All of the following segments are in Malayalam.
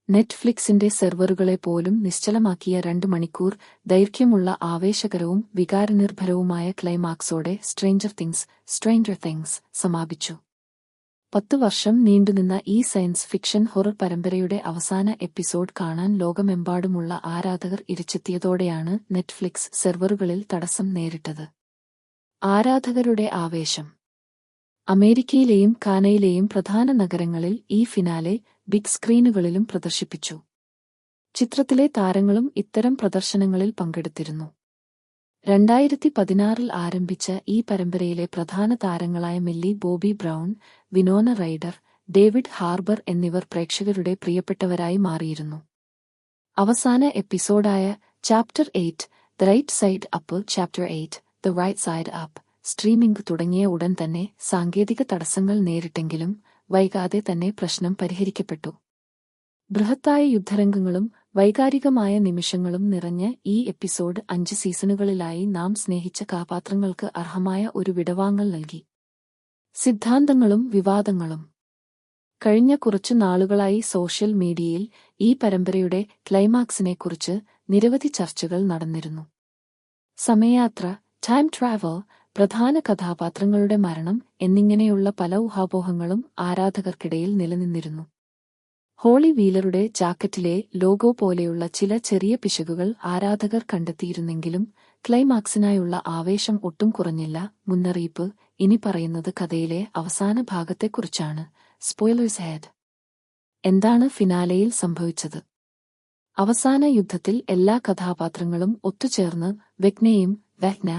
നെറ്റ്ഫ്ലിക്സിന്റെ സെർവറുകളെ പോലും നിശ്ചലമാക്കിയ 2 മണിക്കൂർ ദൈർഘ്യമുള്ള ആവേശകരവും വികാരനിർഭരവുമായ ക്ലൈമാക്സോടെ സ്ട്രേഞ്ചർ തിങ്സ് സമാപിച്ചു. 10 വർഷം നീണ്ടുനിന്ന ഈ സയൻസ് ഫിക്ഷൻ ഹൊറർ പരമ്പരയുടെ അവസാന എപ്പിസോഡ് കാണാൻ ലോകമെമ്പാടുമുള്ള ആരാധകർ ഇരച്ചെത്തിയതോടെയാണ് നെറ്റ്ഫ്ലിക്സ് സെർവറുകളിൽ തടസ്സം നേരിട്ടത്. ആരാധകരുടെ ആവേശം. അമേരിക്കയിലെയും കാനയിലെയും പ്രധാന നഗരങ്ങളിൽ ഈ ഫിനാലെ ബിഗ് സ്ക്രീനുകളിലും പ്രദർശിപ്പിച്ചു. ചിത്രത്തിലെ താരങ്ങളും ഇത്തരം പ്രദർശനങ്ങളിൽ പങ്കെടുത്തിരുന്നു. 2016 ആരംഭിച്ച ഈ പരമ്പരയിലെ പ്രധാന താരങ്ങളായ Millie Bobby Brown, Winona Ryder, David Harbour എന്നിവർ പ്രേക്ഷകരുടെ പ്രിയപ്പെട്ടവരായി മാറിയിരുന്നു. അവസാന എപ്പിസോഡായ chapter 8 the right side up chapter 8 the right side up streaming തുടങ്ങിയ ഉടൻ തന്നെ സാങ്കേതിക തടസ്സങ്ങൾ നേരിട്ടെങ്കിലും വൈകാതെ തന്നെ പ്രശ്നം പരിഹരിക്കപ്പെട്ടു. ബൃഹത്തായ യുദ്ധരംഗങ്ങളും വൈകാരികമായ നിമിഷങ്ങളും നിറഞ്ഞ ഈ എപ്പിസോഡ് 5 സീസണുകളിലായി നാം സ്നേഹിച്ച കഥാപാത്രങ്ങൾക്ക് അർഹമായ ഒരു വിടവാങ്ങൽ നൽകി. സിദ്ധാന്തങ്ങളും വിവാദങ്ങളും. കഴിഞ്ഞ കുറച്ചു നാളുകളായി സോഷ്യൽ മീഡിയയിൽ ഈ പരമ്പരയുടെ ക്ലൈമാക്സിനെക്കുറിച്ച് നിരവധി ചർച്ചകൾ നടന്നിരുന്നു. സമയയാത്ര, ടൈം ട്രാവൽ, പ്രധാന കഥാപാത്രങ്ങളുടെ മരണം എന്നിങ്ങനെയുള്ള പല ഊഹാപോഹങ്ങളും ആരാധകർക്കിടയിൽ നിലനിന്നിരുന്നു. ഹോളി വീലറുടെ ജാക്കറ്റിലെ ലോഗോ പോലെയുള്ള ചില ചെറിയ പിശകുകൾ ആരാധകർ കണ്ടെത്തിയിരുന്നെങ്കിലും ക്ലൈമാക്സിനായുള്ള ആവേശം ഒട്ടും കുറഞ്ഞില്ല. മുന്നറിയിപ്പ്: ഇനി പറയുന്നത് കഥയിലെ അവസാന ഭാഗത്തെക്കുറിച്ചാണ്. Spoilers head. എന്താണ് ഫിനാലെയിൽ സംഭവിച്ചത്? അവസാന യുദ്ധത്തിൽ എല്ലാ കഥാപാത്രങ്ങളും ഒത്തുചേർന്ന് വെഗ്ന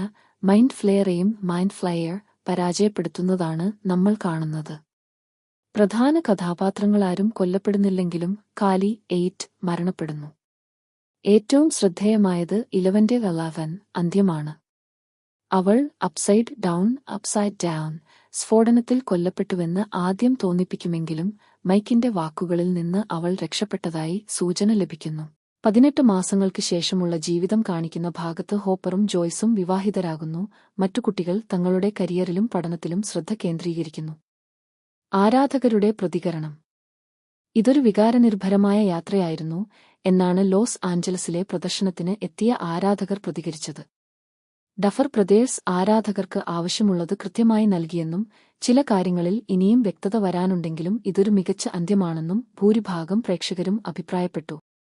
മൈൻഡ് ഫ്ലയർ പരാജയപ്പെടുത്തുന്നതാണ് നമ്മൾ കാണുന്നത്. പ്രധാന കഥാപാത്രങ്ങളാരും കൊല്ലപ്പെടുന്നില്ലെങ്കിലും കാലി 8 മരണപ്പെടുന്നു. ഏറ്റവും ശ്രദ്ധേയമായത് 11 അന്ത്യമാണ്. അവൾ അപ്സൈഡ് ഡൗൺ സ്ഫോടനത്തിൽ കൊല്ലപ്പെട്ടുവെന്ന് ആദ്യം തോന്നിപ്പിക്കുമെങ്കിലും മൈക്കിന്റെ വാക്കുകളിൽ നിന്ന് അവൾ രക്ഷപ്പെട്ടതായി സൂചന ലഭിക്കുന്നു. 18 മാസങ്ങൾക്ക് ശേഷമുള്ള ജീവിതം കാണിക്കുന്ന ഭാഗത്ത് ഹോപ്പറും ജോയ്സും വിവാഹിതരാകുന്നു. മറ്റു കുട്ടികൾ തങ്ങളുടെ കരിയറിലും പഠനത്തിലും ശ്രദ്ധ കേന്ദ്രീകരിക്കുന്നു. ആരാധകരുടെ പ്രതികരണം. ഇതൊരു വികാരനിർഭരമായ യാത്രയായിരുന്നു എന്നാണ് ലോസ് ആഞ്ചലസിലെ പ്രദർശനത്തിന് എത്തിയ ആരാധകർ പ്രതികരിച്ചത്. ഡഫർ ബ്രദേഴ്സ് ആരാധകർക്ക് ആവശ്യമുള്ളത് കൃത്യമായി നൽകിയെന്നും ചില കാര്യങ്ങളിൽ ഇനിയും വ്യക്തത വരാനുണ്ടെങ്കിലും ഇതൊരു മികച്ച അന്ത്യമാണെന്നും ഭൂരിഭാഗം പ്രേക്ഷകരും അഭിപ്രായപ്പെട്ടു.